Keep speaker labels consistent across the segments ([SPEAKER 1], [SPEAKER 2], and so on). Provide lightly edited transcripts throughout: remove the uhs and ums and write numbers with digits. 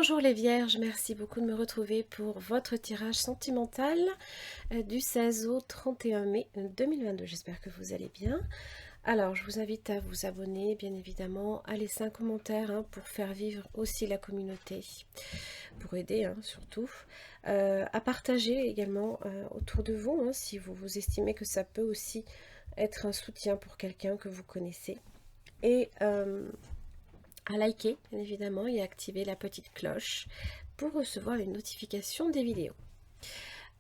[SPEAKER 1] Bonjour les Vierges, merci beaucoup de me retrouver pour votre tirage sentimental du 16 au 31 mai 2022. J'espère que vous allez bien. Alors, je vous invite à vous abonner, bien évidemment, à laisser un commentaire pour faire vivre aussi la communauté, pour aider surtout, à partager également autour de vous, si vous estimez que ça peut aussi être un soutien pour quelqu'un que vous connaissez. Et à liker, bien évidemment, et à activer la petite cloche pour recevoir les notifications des vidéos.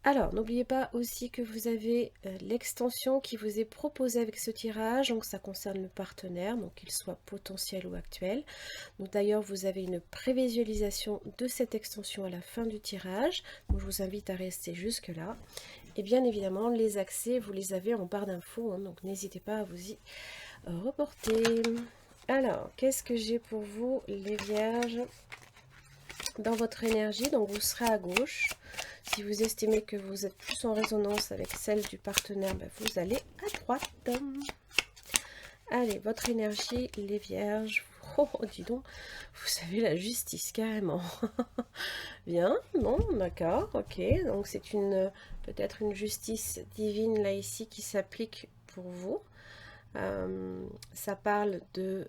[SPEAKER 1] Alors, n'oubliez pas aussi que vous avez l'extension qui vous est proposée avec ce tirage, donc ça concerne le partenaire, donc qu'il soit potentiel ou actuel. Donc d'ailleurs, vous avez une prévisualisation de cette extension à la fin du tirage, donc je vous invite à rester jusque-là. Et bien évidemment, les accès, vous les avez en barre d'infos, donc n'hésitez pas à vous y reporter. Alors, qu'est-ce que j'ai pour vous, les Vierges, dans votre énergie? Donc, vous serez à gauche. Si vous estimez que vous êtes plus en résonance avec celle du partenaire, vous allez à droite. Allez, votre énergie, les Vierges. Oh, dis donc, vous savez, la justice, carrément. Bien, bon, d'accord, ok. Donc, c'est peut-être une justice divine, là, ici, qui s'applique pour vous. Ça parle de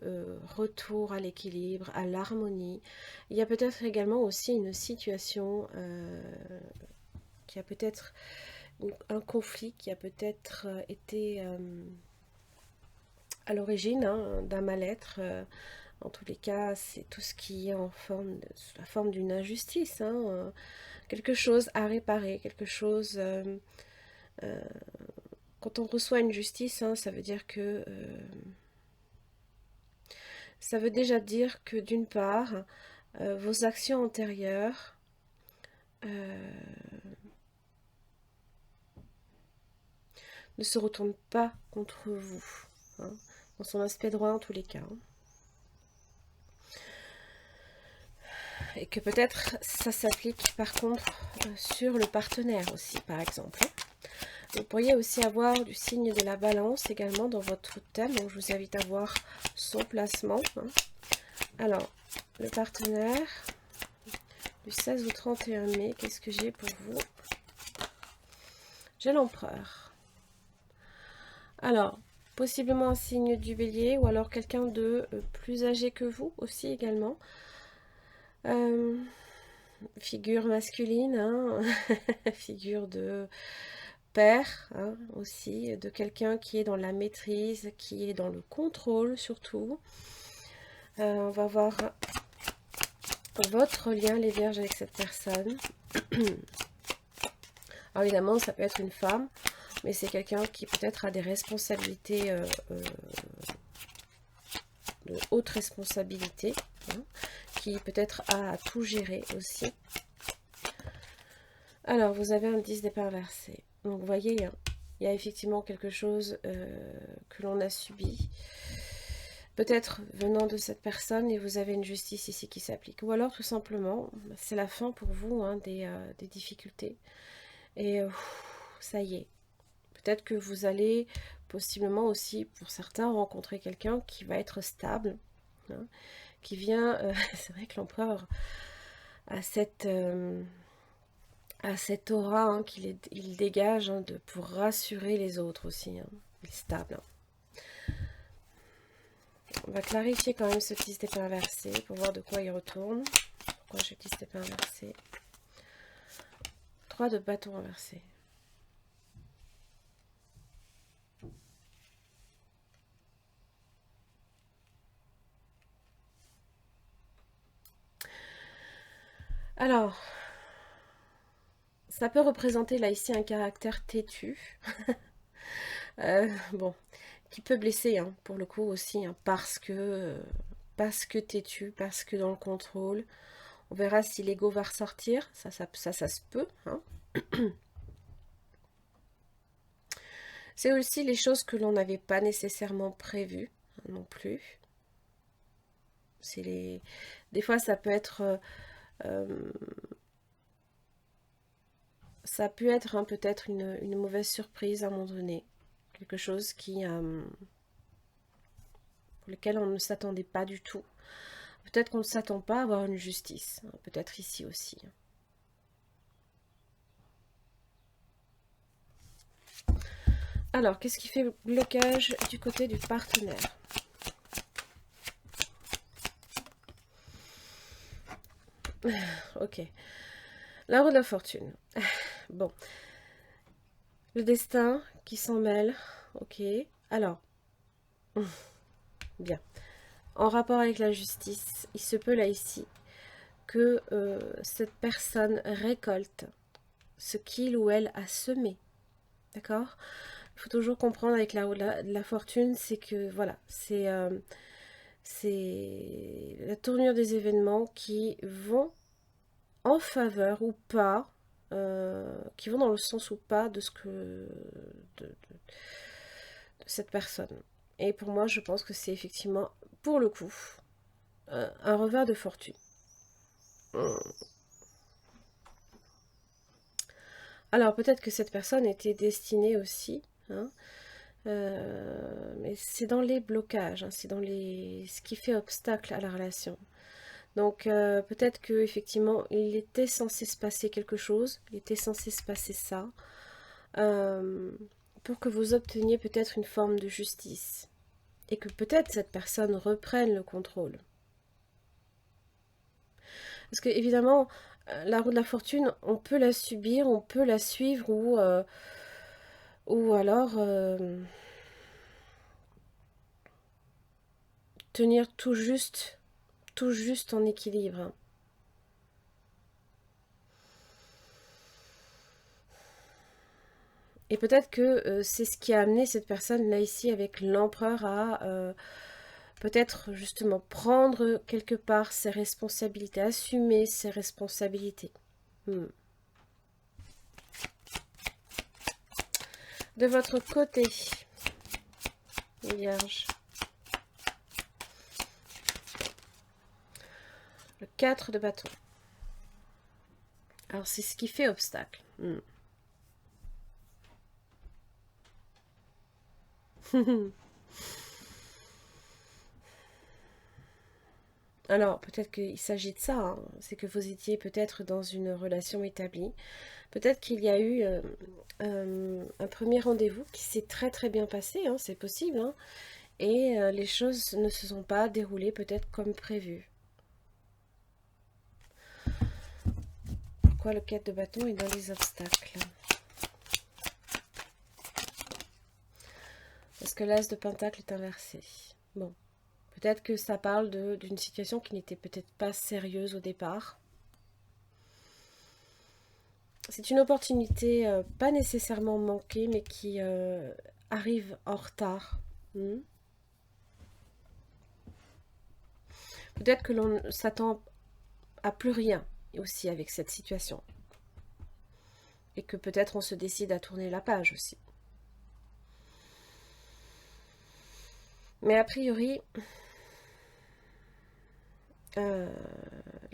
[SPEAKER 1] retour à l'équilibre, à l'harmonie. Il y a peut-être également aussi une situation qui a peut-être un conflit qui a peut-être été à l'origine d'un mal-être. En tous les cas, c'est tout ce qui est sous la forme d'une injustice. Quelque chose à réparer, quelque chose... quand on reçoit une justice, ça veut dire que... ça veut déjà dire que d'une part, vos actions antérieures ne se retournent pas contre vous, dans son aspect droit en tous les cas. Et que peut-être ça s'applique par contre sur le partenaire aussi, par exemple. Vous pourriez aussi avoir du signe de la balance également dans votre thème, donc je vous invite à voir son placement. Alors, le partenaire du 16 au 31 mai, qu'est-ce que j'ai pour vous? J'ai l'empereur. Alors, possiblement un signe du bélier ou alors quelqu'un de plus âgé que vous aussi également. Figure masculine, figure de père aussi, de quelqu'un qui est dans la maîtrise, qui est dans le contrôle surtout. On va voir votre lien, les Vierges, avec cette personne. Alors évidemment, ça peut être une femme, mais c'est quelqu'un qui peut-être a des responsabilités, de haute responsabilité, qui peut-être a à tout gérer aussi. Alors, vous avez un 10 d'épée inversé. Donc, vous voyez, il y a effectivement quelque chose que l'on a subi. Peut-être venant de cette personne et vous avez une justice ici qui s'applique. Ou alors, tout simplement, c'est la fin pour vous des difficultés. Et ça y est. Peut-être que vous allez possiblement aussi, pour certains, rencontrer quelqu'un qui va être stable, qui vient... c'est vrai que l'empereur a cette aura qu'il dégage pour rassurer les autres aussi. Il est stable. On va clarifier quand même ce 10 d'épée inversé pour voir de quoi il retourne. Pourquoi je 10 d'épée inversé? 3 de bâton inversé. Alors, ça peut représenter là ici un caractère têtu. Bon, qui peut blesser pour le coup aussi, parce que têtu, parce que dans le contrôle. On verra si l'ego va ressortir, ça se peut. C'est aussi les choses que l'on n'avait pas nécessairement prévues non plus. Des fois, ça peut être... ça peut être peut-être une mauvaise surprise à un moment donné. Quelque chose pour lequel on ne s'attendait pas du tout. Peut-être qu'on ne s'attend pas à avoir une justice. Peut-être ici aussi. Alors, qu'est-ce qui fait le blocage du côté du partenaire? Ok. La roue de la fortune. Bon. Le destin qui s'en mêle. Ok. Alors. Bien. En rapport avec la justice, il se peut là ici que cette personne récolte ce qu'il ou elle a semé. D'accord? Il faut toujours comprendre avec la roue de la fortune, c'est que voilà, c'est la tournure des événements qui vont en faveur ou pas, qui vont dans le sens ou pas de ce que de cette personne. Et pour moi, je pense que c'est effectivement, pour le coup, un revers de fortune. Alors peut-être que cette personne était destinée aussi, hein, mais c'est dans les blocages, hein, c'est dans ce qui fait obstacle à la relation. Donc peut-être que effectivement il était censé se passer quelque chose, il était censé se passer ça, euh, pour que vous obteniez peut-être une forme de justice et que peut-être cette personne reprenne le contrôle. Parce que évidemment, la roue de la fortune, on peut la subir, on peut la suivre ou alors tenir tout juste en équilibre. Et peut-être que c'est ce qui a amené cette personne là ici avec l'empereur à peut-être justement prendre quelque part ses responsabilités, assumer ses responsabilités. De votre côté, Vierge, le 4 de bâton. Alors c'est ce qui fait obstacle. Alors, peut-être qu'il s'agit de ça, hein. C'est que vous étiez peut-être dans une relation établie. Peut-être qu'il y a eu un premier rendez-vous qui s'est très très bien passé, hein, c'est possible, hein, et les choses ne se sont pas déroulées peut-être comme prévu. Pourquoi le 4 de bâton est dans les obstacles? Parce que l'as de pentacle est inversé. Bon. Peut-être que ça parle d'une situation qui n'était peut-être pas sérieuse au départ. C'est une opportunité pas nécessairement manquée, mais qui arrive en retard. Peut-être que l'on s'attend à plus rien aussi avec cette situation. Et que peut-être on se décide à tourner la page aussi. Mais a priori,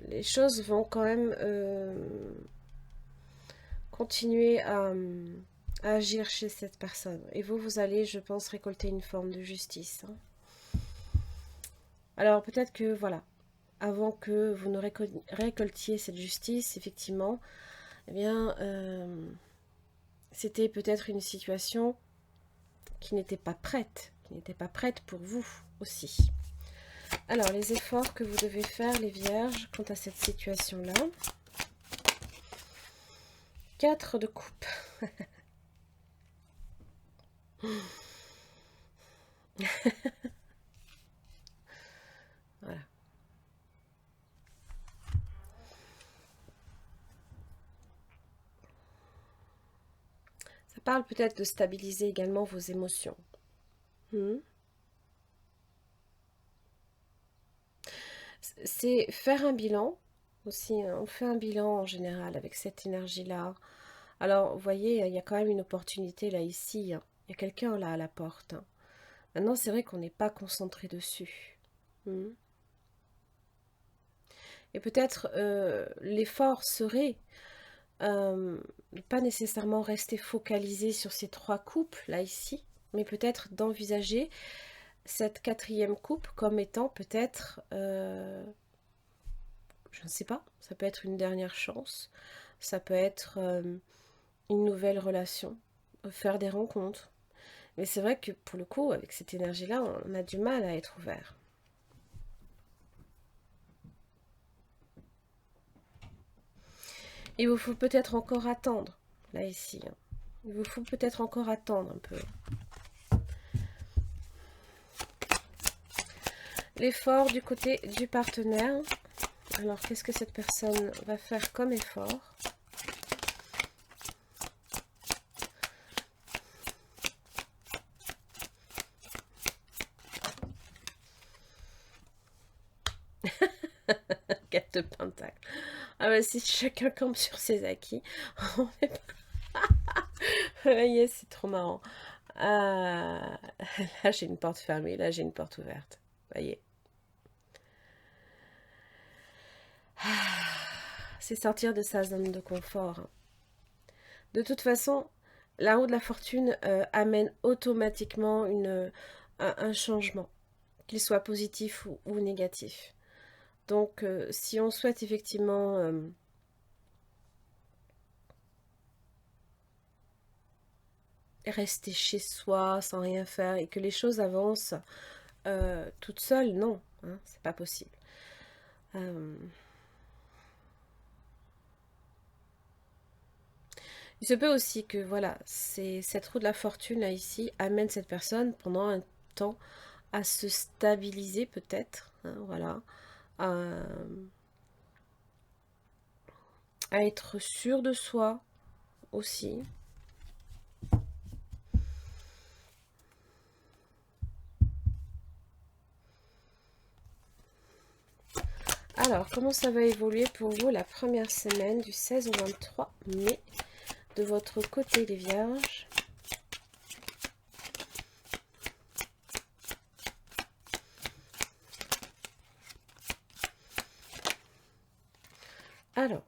[SPEAKER 1] les choses vont quand même continuer à agir chez cette personne. Et vous allez, je pense, récolter une forme de justice. Hein. Alors peut-être que, voilà, avant que vous ne récoltiez cette justice, effectivement, eh bien, c'était peut-être une situation qui n'était pas prête pour vous aussi. Alors, les efforts que vous devez faire, les vierges, quant à cette situation-là. 4 de coupe. Voilà. Ça parle peut-être de stabiliser également vos émotions. C'est faire un bilan aussi. Hein. On fait un bilan en général avec cette énergie-là. Alors, vous voyez, il y a quand même une opportunité là, ici. Hein. Il y a quelqu'un là à la porte. Hein. Maintenant, c'est vrai qu'on n'est pas concentré dessus. Et peut-être l'effort serait pas nécessairement rester focalisé sur ces 3 coupes là ici, mais peut-être d'envisager cette 4e coupe comme étant peut-être je ne sais pas, ça peut être une dernière chance, ça peut être une nouvelle relation, faire des rencontres. Mais c'est vrai que pour le coup, avec cette énergie-là, on a du mal à être ouvert. Il vous faut peut-être encore attendre, là ici. Hein. Il vous faut peut-être encore attendre un peu. L'effort du côté du partenaire. Alors, qu'est-ce que cette personne va faire comme effort? Quatre de pentacle. Ah bah si chacun campe sur ses acquis, on est pas... yes, c'est trop marrant. Ah, là j'ai une porte fermée, là j'ai une porte ouverte. Voyez. C'est sortir de sa zone de confort. Hein. De toute façon, la roue de la fortune amène automatiquement un changement, qu'il soit positif ou négatif. Donc, si on souhaite effectivement rester chez soi sans rien faire et que les choses avancent toutes seules, non, hein, c'est pas possible. Il se peut aussi que voilà, cette roue de la fortune là ici amène cette personne pendant un temps à se stabiliser peut-être, hein, voilà, à être sûr de soi aussi. Alors, comment ça va évoluer pour vous la première semaine du 16 au 23 mai de votre côté, les Vierges? Alors,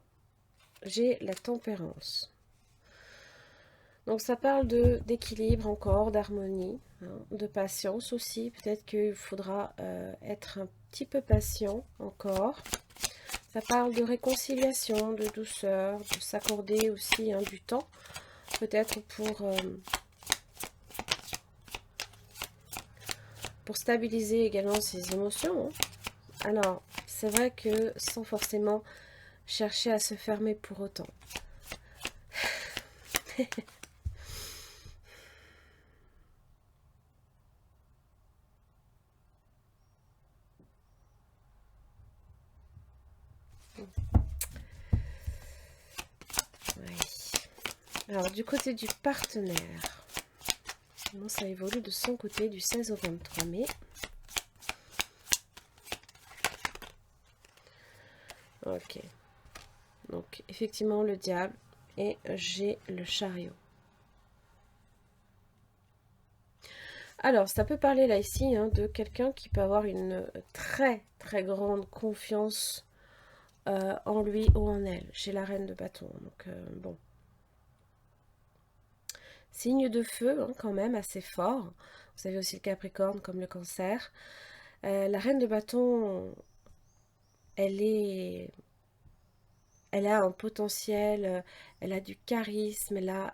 [SPEAKER 1] j'ai la tempérance. Donc ça parle d'équilibre encore, d'harmonie, hein, de patience aussi. Peut-être qu'il faudra être un petit peu patient encore. Ça parle de réconciliation, de douceur, de s'accorder aussi hein, du temps. Peut-être pour stabiliser également ses émotions. Hein. Alors, c'est vrai que sans forcément chercher à se fermer pour autant. Alors, du côté du partenaire, comment ça évolue de son côté du 16 au 23 mai? Ok. Donc, effectivement, le diable et j'ai le chariot. Alors, ça peut parler là ici hein, de quelqu'un qui peut avoir une très très grande confiance en lui ou en elle. J'ai la reine de bâton, donc bon. Signe de feu, hein, quand même, assez fort. Vous avez aussi le Capricorne comme le Cancer. La reine de bâton, elle a un potentiel, elle a du charisme, elle a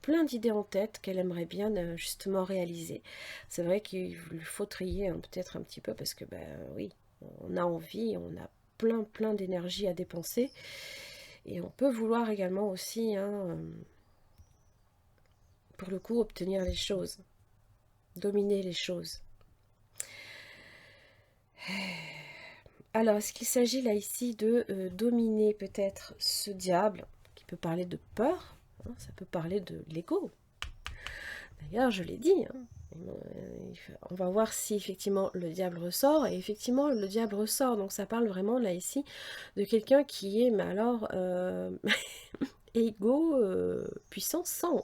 [SPEAKER 1] plein d'idées en tête qu'elle aimerait bien justement réaliser. C'est vrai qu'il lui faut trier hein, peut-être un petit peu parce que, ben oui, on a envie, on a plein d'énergie à dépenser. Et on peut vouloir également aussi, hein, pour le coup, obtenir les choses, dominer les choses. Alors, est-ce qu'il s'agit là ici de dominer peut-être ce diable, qui peut parler de peur, hein, ça peut parler de l'ego. D'ailleurs, je l'ai dit, hein, on va voir si effectivement le diable ressort, et effectivement le diable ressort, donc ça parle vraiment là ici de quelqu'un qui est, mais alors, égo, puissance 100.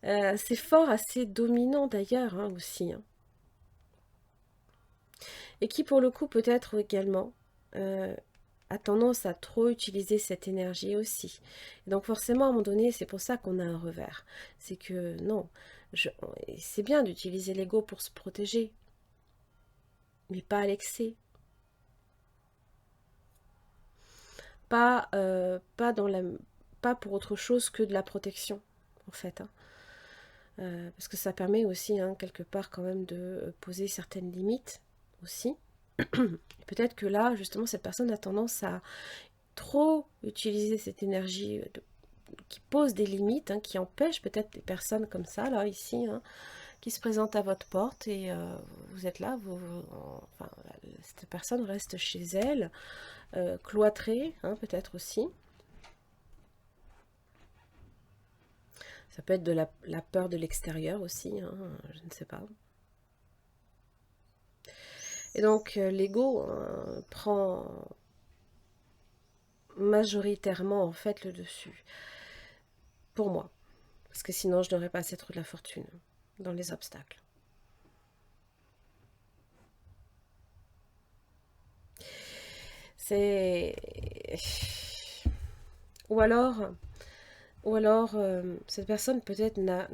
[SPEAKER 1] C'est fort, assez dominant d'ailleurs hein, aussi. Hein. Et qui pour le coup peut-être également a tendance à trop utiliser cette énergie aussi. Et donc forcément à un moment donné, c'est pour ça qu'on a un revers. C'est que non, c'est bien d'utiliser l'ego pour se protéger, mais pas à l'excès. pas dans pas pour autre chose que de la protection, en fait. Hein. Parce que ça permet aussi, hein, quelque part, quand même, de poser certaines limites aussi. Peut-être que là, justement, cette personne a tendance à trop utiliser cette énergie qui pose des limites, hein, qui empêche peut-être des personnes comme ça, là, ici, hein, qui se présentent à votre porte et vous êtes là, enfin, cette personne reste chez elle, cloîtrée, hein, peut-être aussi. Ça peut être de la peur de l'extérieur aussi, hein, je ne sais pas. Et donc, l'ego prend majoritairement, en fait, le dessus. Pour moi. Parce que sinon, je n'aurais pas cette roue de la fortune dans les obstacles. C'est... Ou alors cette personne peut-être n'a...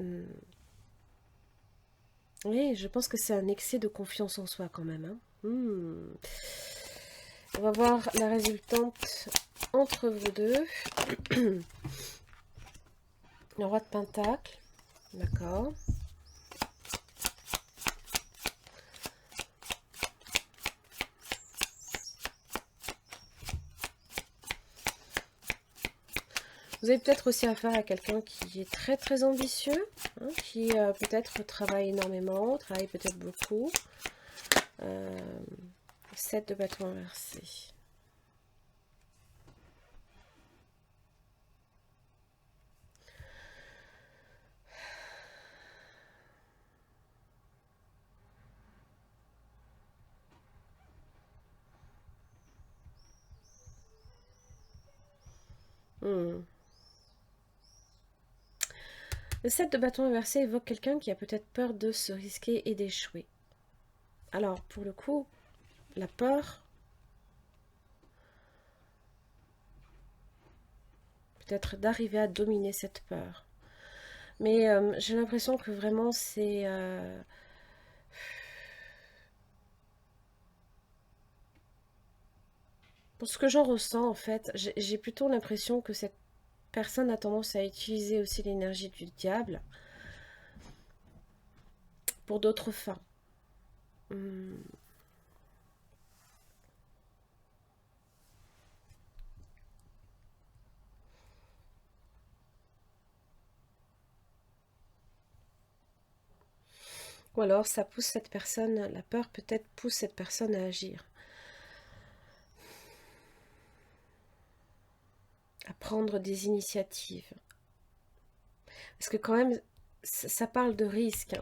[SPEAKER 1] Oui, je pense que c'est un excès de confiance en soi quand même. Hein. On va voir la résultante entre vous deux. Le roi de Pentacle. D'accord. Vous avez peut-être aussi affaire à quelqu'un qui est très très ambitieux, hein, qui peut-être travaille énormément, travaille peut-être beaucoup. 7 de bâton inversé. Le 7 de bâton inversé évoque quelqu'un qui a peut-être peur de se risquer et d'échouer. Alors, pour le coup, la peur, peut-être d'arriver à dominer cette peur. Mais j'ai l'impression que vraiment c'est... Pour ce que j'en ressens, en fait, j'ai plutôt l'impression que cette personne a tendance à utiliser aussi l'énergie du diable pour d'autres fins. Ou alors ça pousse cette personne, la peur peut-être pousse cette personne à agir. À prendre des initiatives. Parce que quand même, ça parle de risque.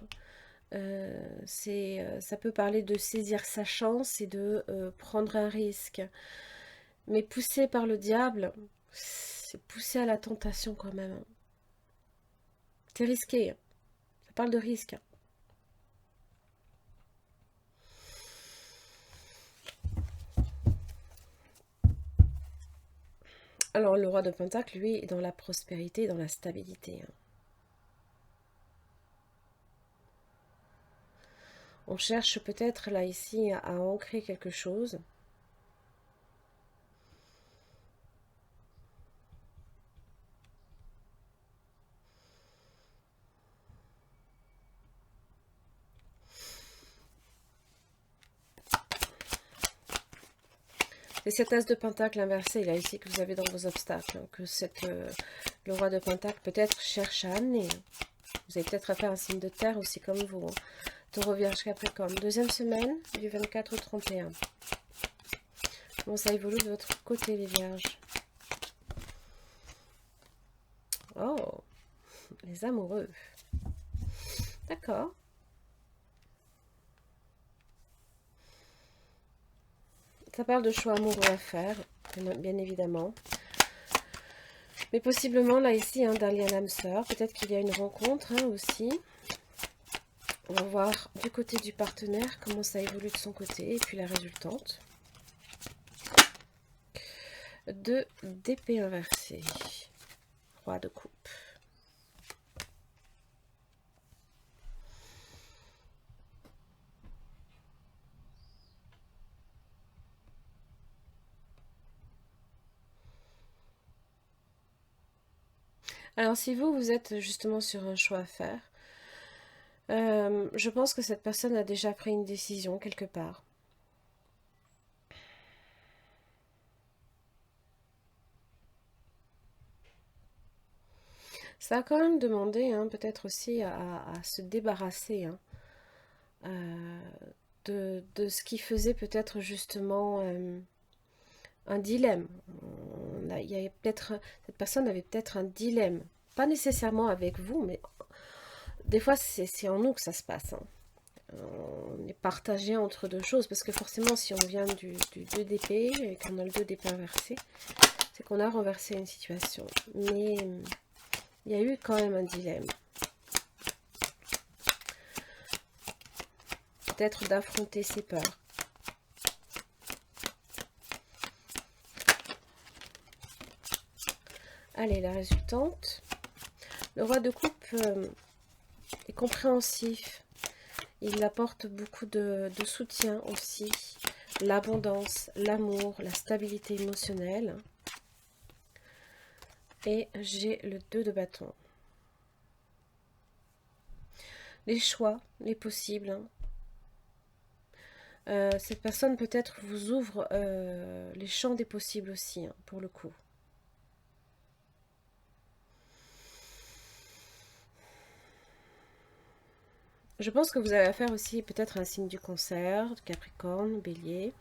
[SPEAKER 1] Hein. Ça peut parler de saisir sa chance et de prendre un risque. Mais poussé par le diable, c'est poussé à la tentation quand même. C'est risqué. Ça parle de risque. Alors le roi de Pentacle, lui, est dans la prospérité, dans la stabilité. Hein. On cherche peut-être là ici à ancrer quelque chose. C'est cet as de pentacle inversé là ici que vous avez dans vos obstacles, hein, que le roi de pentacle peut-être cherche à amener. Vous avez peut-être affaire à un signe de terre aussi comme vous. Hein. Taureau, Vierge, Capricorne. Deuxième semaine du 24 au 31. Comment ça évolue de votre côté les Vierges? Oh, les amoureux. D'accord. Ça parle de choix amoureux à faire, bien évidemment. Mais possiblement, là, ici, hein, d'un lien d'âme sœur. Peut-être qu'il y a une rencontre hein, aussi. On va voir du côté du partenaire comment ça évolue de son côté. Et puis la résultante. 2 d'épée inversée. Roi de coupe. Alors si vous êtes justement sur un choix à faire, je pense que cette personne a déjà pris une décision quelque part. Ça a quand même demandé, hein, peut-être aussi à se débarrasser, hein, euh, de ce qui faisait peut-être justement un dilemme. Il y avait peut-être, cette personne avait peut-être un dilemme, pas nécessairement avec vous, mais des fois c'est en nous que ça se passe, hein. On est partagé entre deux choses, parce que forcément si on vient du 2 d'épée et qu'on a le 2 d'épée inversé, c'est qu'on a renversé une situation. Mais il y a eu quand même un dilemme. Peut-être d'affronter ses peurs. Allez, la résultante. Le roi de coupe est compréhensif. Il apporte beaucoup de soutien aussi. L'abondance, l'amour, la stabilité émotionnelle. Et j'ai le 2 de bâton. Les choix, les possibles, hein. Cette personne peut-être vous ouvre les champs des possibles aussi, hein, pour le coup. Je pense que vous avez affaire aussi peut-être à un signe du cancer, Capricorne, Bélier,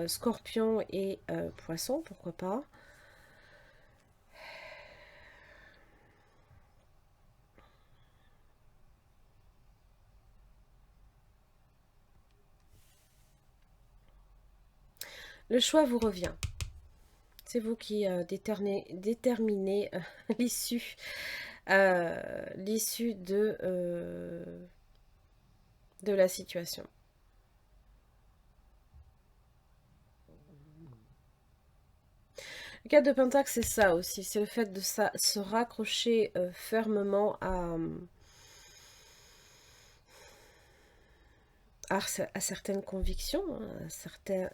[SPEAKER 1] Scorpion et Poisson, pourquoi pas. Le choix vous revient. C'est vous qui déterminez l'issue de la situation. Le 4 de Pentacle, c'est ça aussi. C'est le fait de se raccrocher fermement à certaines convictions, hein,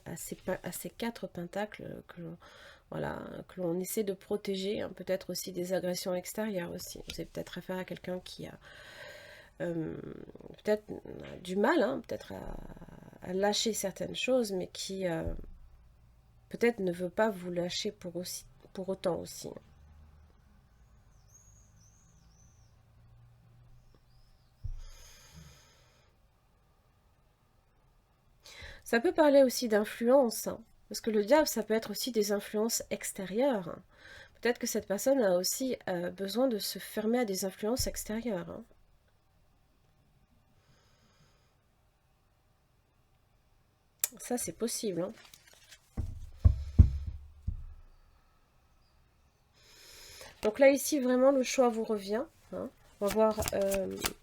[SPEAKER 1] à ces 4 pentacles que l'on essaie de protéger, hein, peut-être aussi des agressions extérieures aussi. Vous avez peut-être affaire à quelqu'un qui a peut-être du mal, hein, peut-être à lâcher certaines choses, mais qui peut-être ne veut pas vous lâcher pour autant aussi. Ça peut parler aussi d'influence, hein, parce que le diable, ça peut être aussi des influences extérieures, hein. Peut-être que cette personne a aussi besoin de se fermer à des influences extérieures, hein. Ça, c'est possible, hein. Donc là, ici, vraiment, le choix vous revient, hein. On va voir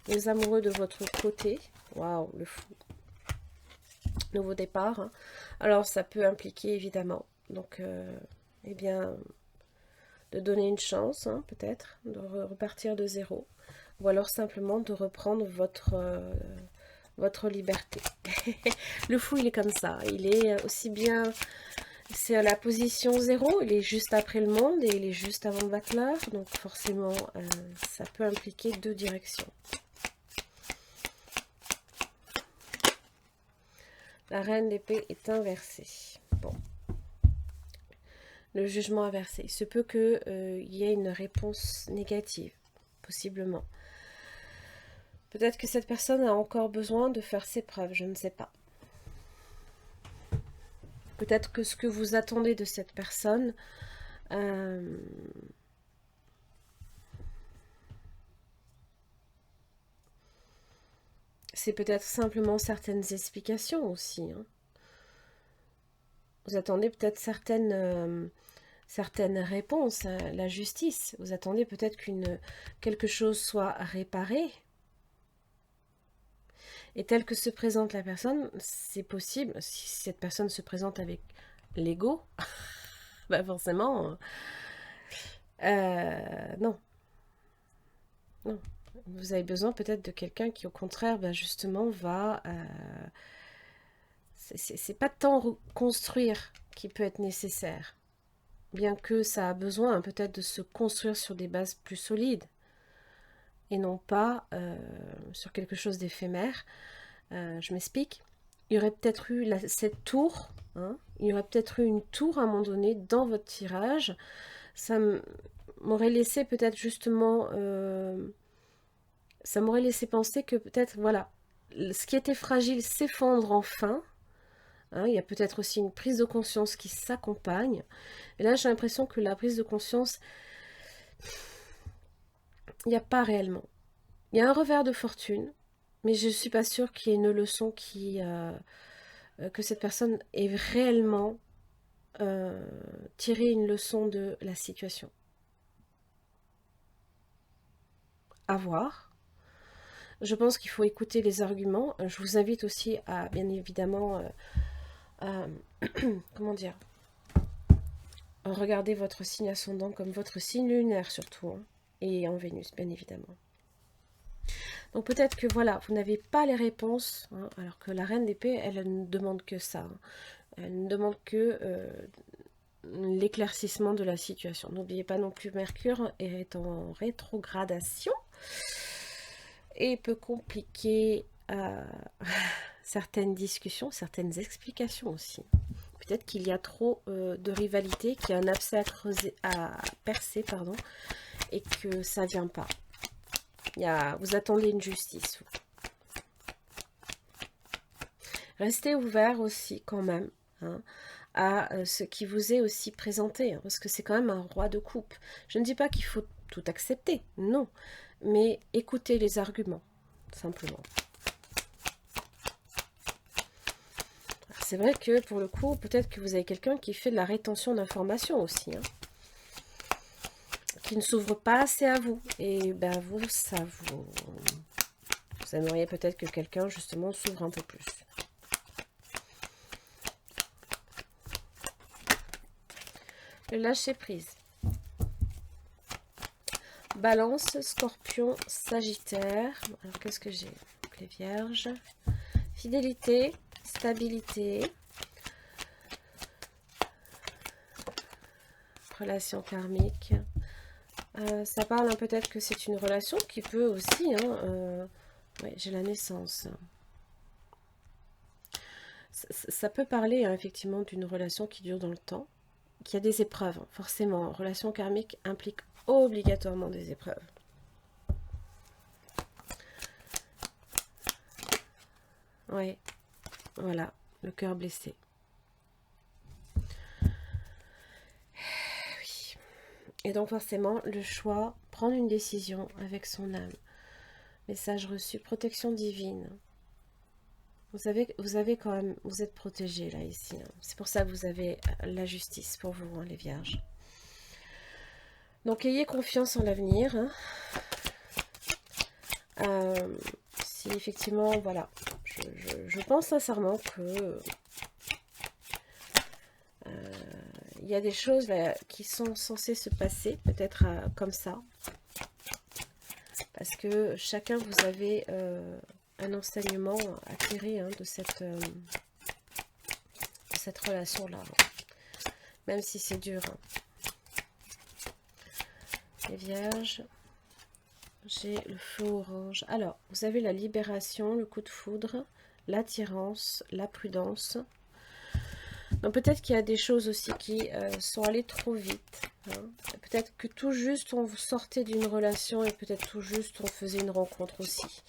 [SPEAKER 1] les amoureux de votre côté. Waouh, le fou. Nouveau départ, hein. Alors, ça peut impliquer, évidemment, donc, eh bien, de donner une chance, hein, peut-être, de repartir de zéro. Ou alors simplement de reprendre votre liberté. Le fou, il est comme ça. Il est aussi bien... C'est à la position 0, il est juste après le monde et il est juste avant le battleur. Donc forcément, ça peut impliquer deux directions. La reine d'épée est inversée. Bon. Le jugement inversé. Il se peut qu'il y ait une réponse négative, possiblement. Peut-être que cette personne a encore besoin de faire ses preuves, je ne sais pas. Peut-être que ce que vous attendez de cette personne, c'est peut-être simplement certaines explications aussi, hein. Vous attendez peut-être certaines réponses à la justice. Vous attendez peut-être quelque chose soit réparé. Et tel que se présente la personne, c'est possible, si cette personne se présente avec l'ego, bah forcément, non, non. Vous avez besoin peut-être de quelqu'un qui, au contraire, bah justement, va... c'est pas tant construire qui peut être nécessaire. bien que ça a besoin hein, peut-être de se construire sur des bases plus solides, et non pas sur quelque chose d'éphémère. Je m'explique. Il y aurait peut-être eu cette tour, hein, il y aurait peut-être eu une tour à un moment donné dans votre tirage. Ça m'aurait laissé peut-être justement... ça m'aurait laissé penser que peut-être, voilà, ce qui était fragile s'effondre enfin. Hein, il y a peut-être aussi une prise de conscience qui s'accompagne. Et là, j'ai l'impression que la prise de conscience, il n'y a pas réellement. Il y a un revers de fortune, mais je ne suis pas sûre qu'il y ait une leçon que cette personne ait réellement tiré une leçon de la situation. À voir. Je pense qu'il faut écouter les arguments. Je vous invite aussi à, bien évidemment, comment dire, regardez votre signe ascendant comme votre signe lunaire surtout, hein, et en Vénus, bien évidemment. Donc peut-être que voilà, vous n'avez pas les réponses, hein, alors que la reine d'épée, elle ne demande que ça. Hein. Elle ne demande que l'éclaircissement de la situation. N'oubliez pas non plus, Mercure est en rétrogradation et peut compliquer certaines discussions, certaines explications aussi. Peut-être qu'il y a trop de rivalité, qu'il y a un abcès à creuser, à percer, pardon, et que ça ne vient pas. Vous attendez une justice. Restez ouvert aussi quand même hein, à ce qui vous est aussi présenté, hein, parce que c'est quand même un roi de coupe. Je ne dis pas qu'il faut tout accepter, non, mais écoutez les arguments, simplement. C'est vrai que pour le coup, peut-être que vous avez quelqu'un qui fait de la rétention d'informations aussi, hein, qui ne s'ouvre pas assez à vous. Et ben vous aimeriez peut-être que quelqu'un justement s'ouvre un peu plus. Le lâcher prise. Balance, Scorpion, Sagittaire. Alors qu'est-ce que j'ai? Les Vierges. Fidélité, stabilité. Relation karmique. Ça parle hein, peut-être que c'est une relation qui peut aussi... Hein, ouais, j'ai la naissance. Ça peut parler hein, effectivement d'une relation qui dure dans le temps, qui a des épreuves. Forcément, relation karmique implique obligatoirement des épreuves. Oui, voilà, le cœur blessé. Oui. Et donc forcément, le choix, prendre une décision avec son âme. Message reçu, protection divine. Vous avez quand même, vous êtes protégé là, ici. Hein. C'est pour ça que vous avez la justice pour vous, hein, les vierges. Donc, ayez confiance en l'avenir. Hein. Si effectivement, voilà, je pense sincèrement que il y a des choses là, qui sont censées se passer, peut-être comme ça. Parce que chacun, vous avez un enseignement à tirer hein, de cette relation-là. Même si c'est dur. Hein. Les vierges, j'ai le feu orange. Alors, vous avez la libération, le coup de foudre, l'attirance, la prudence. Donc peut-être qu'il y a des choses aussi qui sont allées trop vite. Hein. Peut-être que tout juste on sortait d'une relation et peut-être tout juste on faisait une rencontre aussi.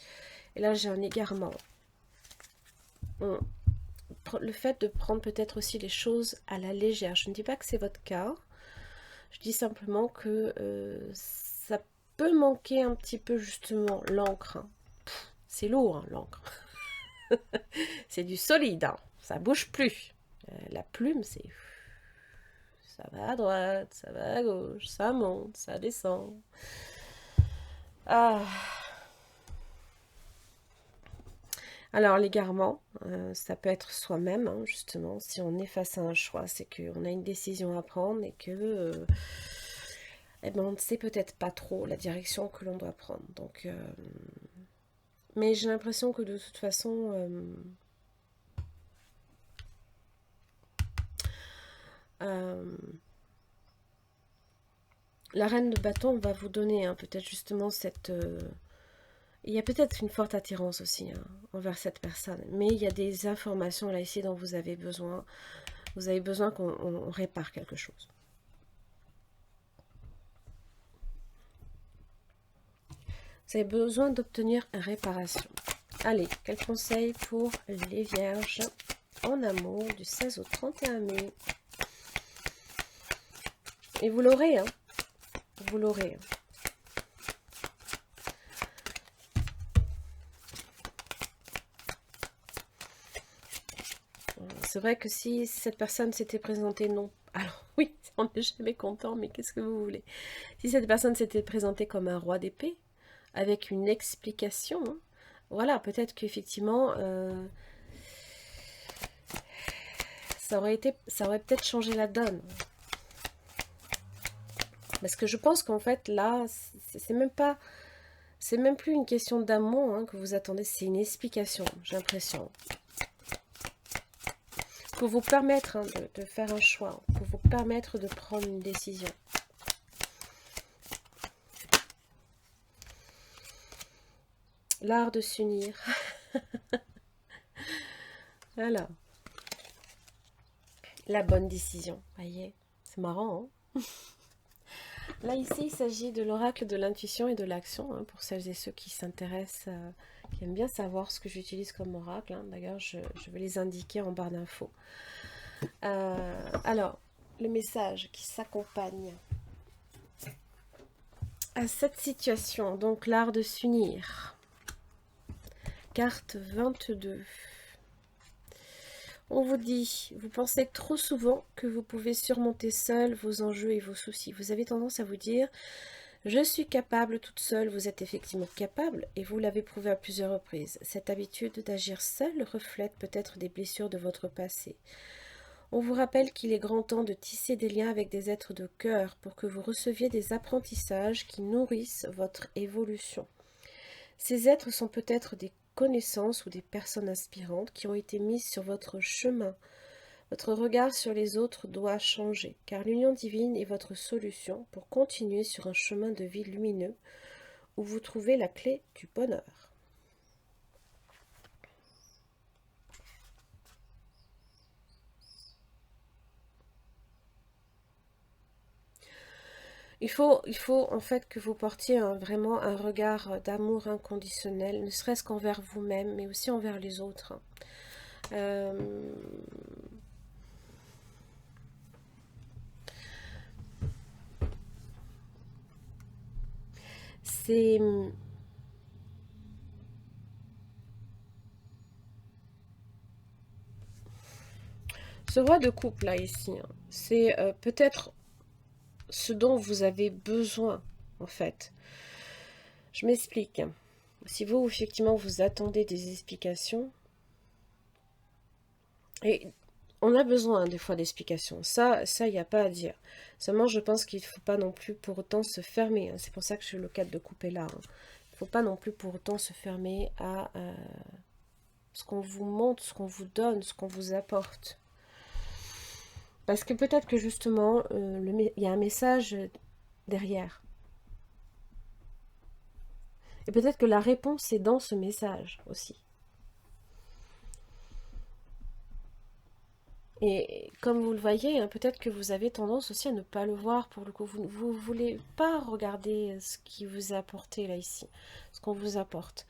[SPEAKER 1] Et là j'ai un égarement. Le fait de prendre peut-être aussi les choses à la légère. Je ne dis pas que c'est votre cas. Je dis simplement que ça peut manquer un petit peu justement l'encre. Hein. C'est lourd hein, l'encre. C'est du solide. Hein. Ça bouge plus. La plume c'est... Ça va à droite, ça va à gauche, ça monte, ça descend. Ah. Alors l'égarement, ça peut être soi-même, hein, justement, si on est face à un choix, c'est qu'on a une décision à prendre et que eh ben, on ne sait peut-être pas trop la direction que l'on doit prendre. Donc, mais j'ai l'impression que de toute façon, La reine de bâton va vous donner peut-être justement cette... il y a peut-être une forte attirance aussi envers cette personne. Mais il y a des informations là ici dont vous avez besoin. Vous avez besoin qu'on répare quelque chose. Vous avez besoin d'obtenir réparation. Allez, quel conseil pour les vierges en amour du 16 au 31 mai? Et vous l'aurez, hein. Vous l'aurez. C'est vrai que si cette personne s'était présentée, non. Alors oui, on n'est jamais content, mais qu'est-ce que vous voulez? Si cette personne s'était présentée comme un roi d'épée, avec une explication, hein, voilà, peut-être qu'effectivement, ça aurait peut-être changé la donne. Parce que je pense qu'en fait, là, c'est même plus une question d'amour que vous attendez, c'est une explication, j'ai l'impression. Pour vous permettre de faire un choix, pour vous permettre de prendre une décision. L'art de s'unir. Alors, la bonne décision, voyez, c'est marrant, hein. Là, ici, il s'agit de l'oracle de l'intuition et de l'action, pour celles et ceux qui s'intéressent, qui aiment bien savoir ce que j'utilise comme oracle. D'ailleurs, je vais les indiquer en barre d'infos. Alors, le message qui s'accompagne à cette situation, donc l'art de s'unir. Carte 22. On vous dit, vous pensez trop souvent que vous pouvez surmonter seul vos enjeux et vos soucis. Vous avez tendance à vous dire, je suis capable toute seule. Vous êtes effectivement capable et vous l'avez prouvé à plusieurs reprises. Cette habitude d'agir seul reflète peut-être des blessures de votre passé. On vous rappelle qu'il est grand temps de tisser des liens avec des êtres de cœur pour que vous receviez des apprentissages qui nourrissent votre évolution. Ces êtres sont peut-être des connaissances ou des personnes inspirantes qui ont été mises sur votre chemin. Votre regard sur les autres doit changer, car l'union divine est votre solution pour continuer sur un chemin de vie lumineux où vous trouvez la clé du bonheur. Il faut en fait que vous portiez vraiment un regard d'amour inconditionnel, ne serait-ce qu'envers vous-même, mais aussi envers les autres. C'est... Ce roi de coupe là ici, c'est peut-être ce dont vous avez besoin en fait. Je m'explique. Si vous, effectivement, vous attendez des explications, et on a besoin des fois d'explications, ça, il n'y a pas à dire. Seulement, je pense qu'il ne faut pas non plus pour autant se fermer. C'est pour ça que le cadre de coupe est là. Il ne faut pas non plus pour autant se fermer à ce qu'on vous montre, ce qu'on vous donne, ce qu'on vous apporte. Parce que peut-être que justement, il y a un message derrière. Et peut-être que la réponse est dans ce message aussi. Et comme vous le voyez, peut-être que vous avez tendance aussi à ne pas le voir pour le coup. Vous ne voulez pas regarder ce qui vous est apporté là ici, ce qu'on vous apporte.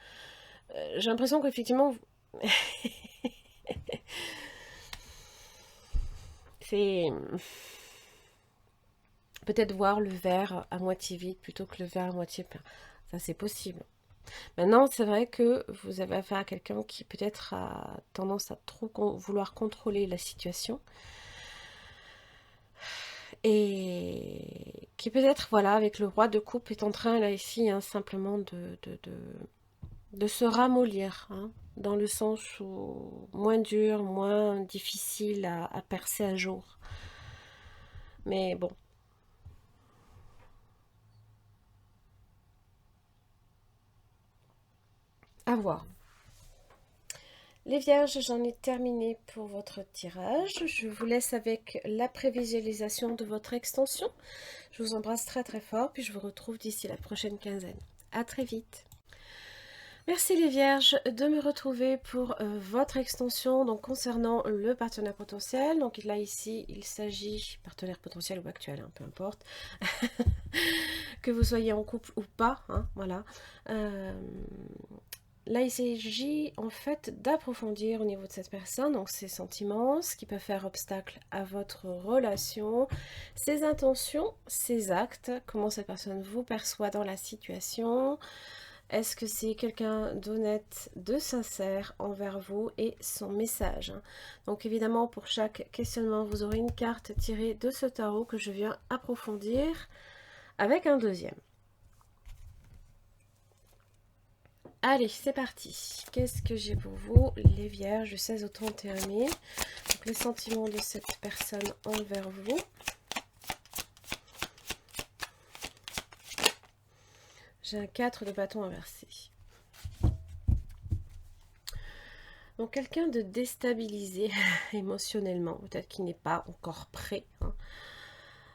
[SPEAKER 1] J'ai l'impression qu'effectivement, c'est peut-être voir le verre à moitié vide plutôt que le verre à moitié plein. Ça, c'est possible. Maintenant, c'est vrai que vous avez affaire à quelqu'un qui peut-être a tendance à trop vouloir contrôler la situation. Et qui peut-être, voilà, avec le roi de coupe est en train, là, ici, simplement de se ramollir, dans le sens où moins dur, moins difficile à percer à jour. Mais bon. À voir. Les vierges, j'en ai terminé pour votre tirage. Je vous laisse avec la prévisualisation de votre extension. Je vous embrasse très très fort, puis je vous retrouve d'ici la prochaine quinzaine. À très vite. Merci les vierges de me retrouver pour votre extension donc concernant le partenaire potentiel. Donc là ici il s'agit, partenaire potentiel ou actuel, hein, peu importe, que vous soyez en couple ou pas, hein, voilà. Là, il s'agit en fait d'approfondir au niveau de cette personne, donc ses sentiments, ce qui peut faire obstacle à votre relation, ses intentions, ses actes, comment cette personne vous perçoit dans la situation. Est-ce que c'est quelqu'un d'honnête, de sincère envers vous et son message? Donc évidemment, pour chaque questionnement, vous aurez une carte tirée de ce tarot que je viens approfondir avec un deuxième. Allez, c'est parti. Qu'est-ce que j'ai pour vous, les vierges, du 16 au 31 mai? Donc, les sentiments de cette personne envers vous. J'ai un 4 de bâton inversé. Donc, quelqu'un de déstabilisé émotionnellement. Peut-être qu'il n'est pas encore prêt. Hein.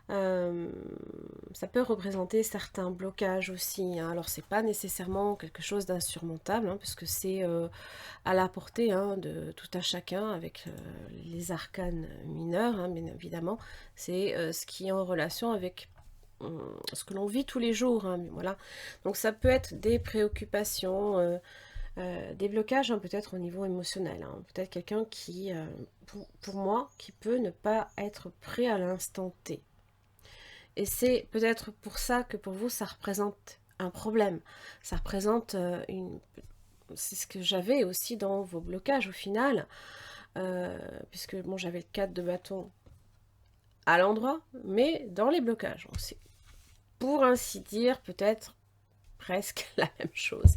[SPEAKER 1] Ça peut représenter certains blocages aussi, hein. Alors c'est pas nécessairement quelque chose d'insurmontable, hein, puisque c'est à la portée hein, de tout un chacun avec les arcanes mineurs, hein, bien évidemment. C'est ce qui est en relation avec ce que l'on vit tous les jours, hein, voilà. Donc ça peut être des préoccupations, des blocages hein, peut-être au niveau émotionnel, hein. Peut-être quelqu'un qui, pour moi, qui peut ne pas être prêt à l'instant T. Et c'est peut-être pour ça que pour vous, ça représente un problème. Ça représente une... C'est ce que j'avais aussi dans vos blocages au final. Puisque bon, j'avais le 4 de bâton à l'endroit, mais dans les blocages. C'est pour ainsi dire peut-être presque la même chose.